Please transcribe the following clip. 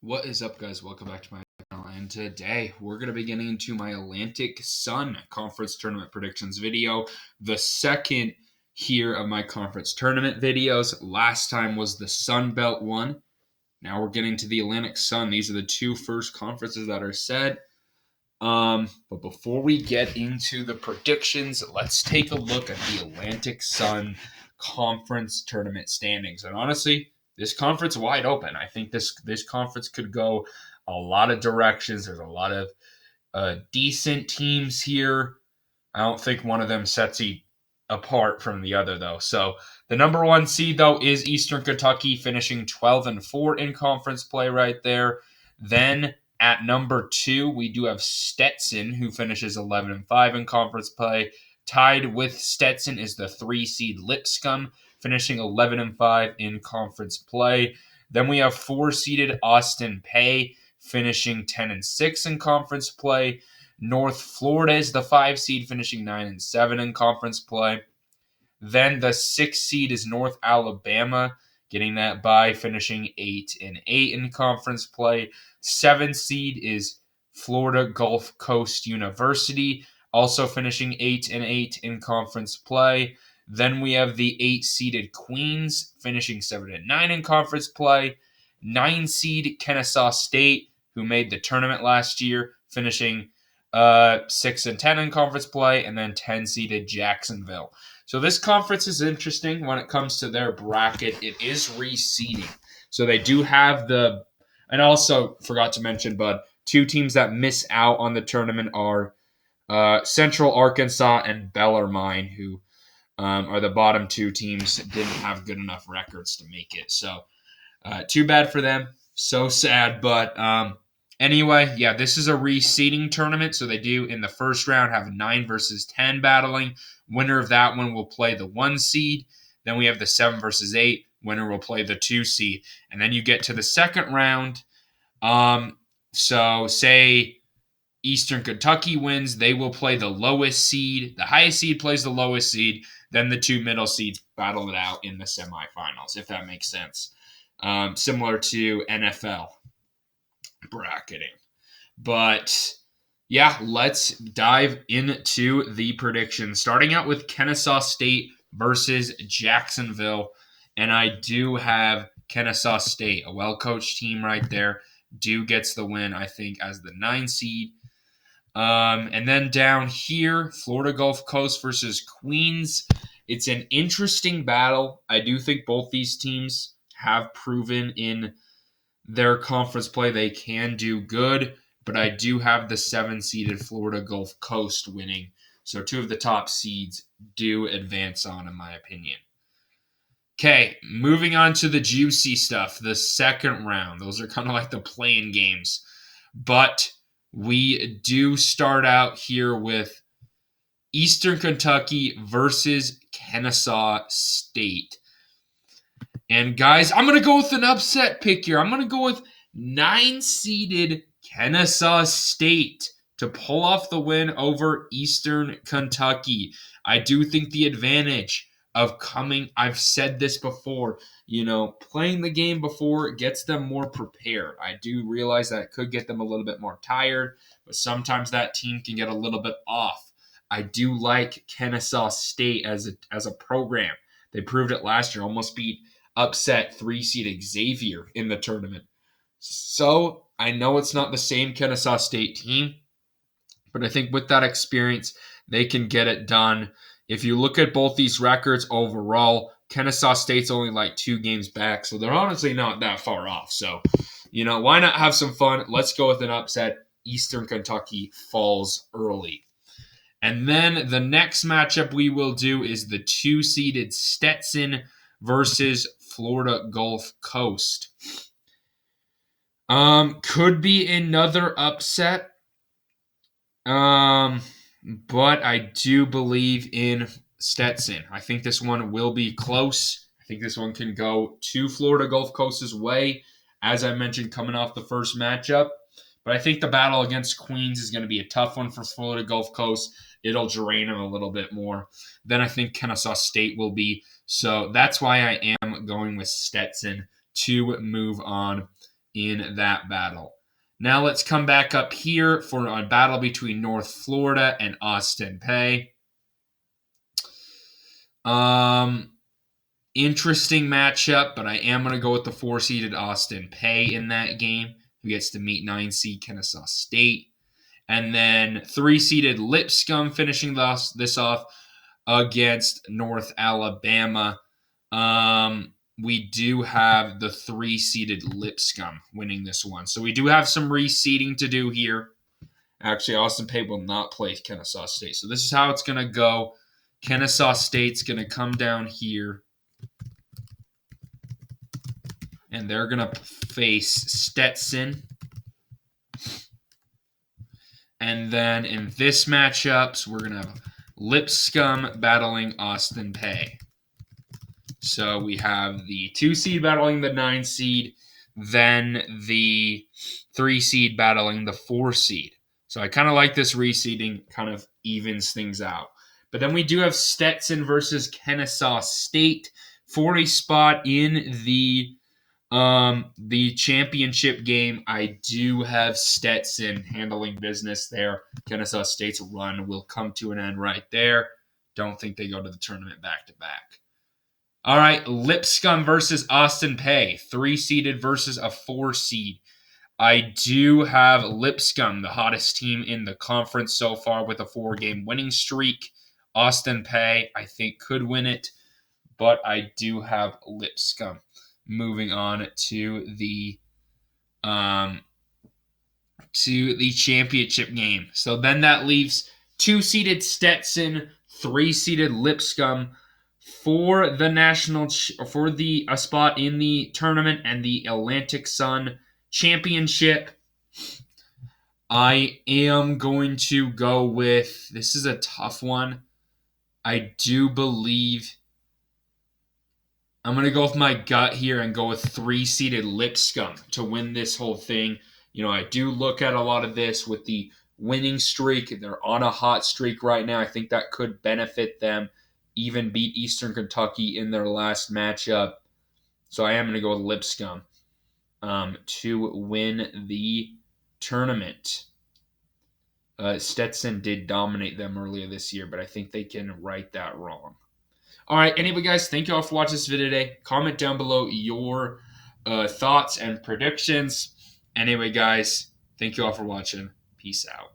What is up, guys? Welcome back to my channel, and today we're going to be getting into my Atlantic Sun Conference Tournament Predictions video, the second here of my conference tournament videos. Last time was the Sun Belt one. Now we're getting to the Atlantic Sun. These are the two first conferences that are set. But before we get into the predictions, let's take a look at the Atlantic Sun Conference Tournament standings. And honestly, this conference wide open. I think this conference could go a lot of directions. There's a lot of decent teams here. I don't think one of them sets apart from the other, though. So the number one seed, though, is Eastern Kentucky, finishing 12-4 in conference play right there. Then at number 2, we do have Stetson, who finishes 11-5 in conference play. Tied with Stetson is the 3 seed Lipscomb, finishing 11-5 in conference play. Then we have 4-seeded Austin Peay, finishing 10-6 in conference play. North Florida is the 5 seed, finishing 9-7 in conference play. Then the 6 seed is North Alabama, getting that bye, finishing 8-8 in conference play. 7 seed is Florida Gulf Coast University, also finishing 8-8 in conference play. Then we have the 8-seeded Queens, finishing 7-9 in conference play. 9 seed Kennesaw State, who made the tournament last year, finishing 6-10 in conference play, and then 10-seeded Jacksonville. So this conference is interesting when it comes to their bracket. It is reseeding. So they do have and also forgot to mention, but two teams that miss out on the tournament are Central Arkansas and Bellarmine, who are the bottom two teams that didn't have good enough records to make it. So too bad for them. So sad, but anyway, yeah, this is a reseeding tournament, so they do in the first round have 9 versus 10 battling. Winner of that one will play the 1 seed. Then we have the 7 versus 8. Winner will play the 2 seed. And then you get to the second round. So say Eastern Kentucky wins, they will play the lowest seed. The highest seed plays the lowest seed. Then the 2 middle seeds battle it out in the semifinals, if that makes sense. Similar to NFL bracketing. But yeah, let's dive into the predictions. Starting out with Kennesaw State versus Jacksonville. And I do have Kennesaw State, a well-coached team right there. Gets the win, I think, as the 9 seed. And then down here, Florida Gulf Coast versus Queens. It's an interesting battle. I do think both these teams have proven in their conference play they can do good, but I do have the 7-seeded Florida Gulf Coast winning. So 2 of the top seeds do advance on, in my opinion. Okay, moving on to the juicy stuff, the second round. Those are kind of like the play-in games. But we do start out here with Eastern Kentucky versus Kennesaw State. And guys, I'm going to go with an upset pick here. I'm going to go with 9-seeded Kennesaw State to pull off the win over Eastern Kentucky. I do think the advantage of I've said this before, playing the game before gets them more prepared. I do realize that it could get them a little bit more tired, but sometimes that team can get a little bit off. I do like Kennesaw State as a program. They proved it last year, almost upset 3-seed Xavier in the tournament. So I know it's not the same Kennesaw State team, but I think with that experience, they can get it done. If you look at both these records overall, Kennesaw State's only like 2 games back, so they're honestly not that far off. So, why not have some fun? Let's go with an upset. Eastern Kentucky falls early. And then the next matchup we will do is the 2-seeded Stetson versus Florida Gulf Coast. Could be another upset. But I do believe in Stetson. I think this one will be close. I think this one can go to Florida Gulf Coast's way, as I mentioned, coming off the first matchup. But I think the battle against Queens is going to be a tough one for Florida Gulf Coast. It'll drain them a little bit more than I think Kennesaw State will be. So that's why I am going with Stetson to move on in that battle. Now let's come back up here for a battle between North Florida and Austin Peay. Interesting matchup, but I am going to go with the 4-seeded Austin Peay in that game, who gets to meet 9-seed Kennesaw State. And then 3-seeded Lipscomb finishing this off against North Alabama. We do have the 3-seeded Lipscomb winning this one. So we do have some reseeding to do here. Actually, Austin Peay will not play Kennesaw State. So this is how it's going to go. Kennesaw State's going to come down here. And they're going to face Stetson. And then in this matchups, we're going to have Lipscomb battling Austin Peay. So we have the 2-seed battling the 9-seed, then the 3-seed battling the 4-seed. So I kind of like this reseeding, kind of evens things out. But then we do have Stetson versus Kennesaw State for a spot in the championship game. I do have Stetson handling business there. Kennesaw State's run will come to an end right there. Don't think they go to the tournament back-to-back. All right, Lipscomb versus Austin Peay, 3-seeded versus a 4-seed. I do have Lipscomb, the hottest team in the conference so far with a 4-game winning streak. Austin Peay, I think, could win it, but I do have Lipscomb. Moving on to the championship game. So then that leaves 2-seeded Stetson, 3-seeded Lipscomb for the a spot in the tournament and the Atlantic Sun Championship. I am going to go with, this is a tough one. I do believe I'm going to go with my gut here and go with 3-seeded Lipscomb to win this whole thing. You know, I do look at a lot of this with the winning streak. They're on a hot streak right now. I think that could benefit them. Even beat Eastern Kentucky in their last matchup. So I am going to go with Lipscomb to win the tournament. Stetson did dominate them earlier this year, but I think they can right that wrong. All right, anyway, guys, thank you all for watching this video today. Comment down below your thoughts and predictions. Anyway, guys, thank you all for watching. Peace out.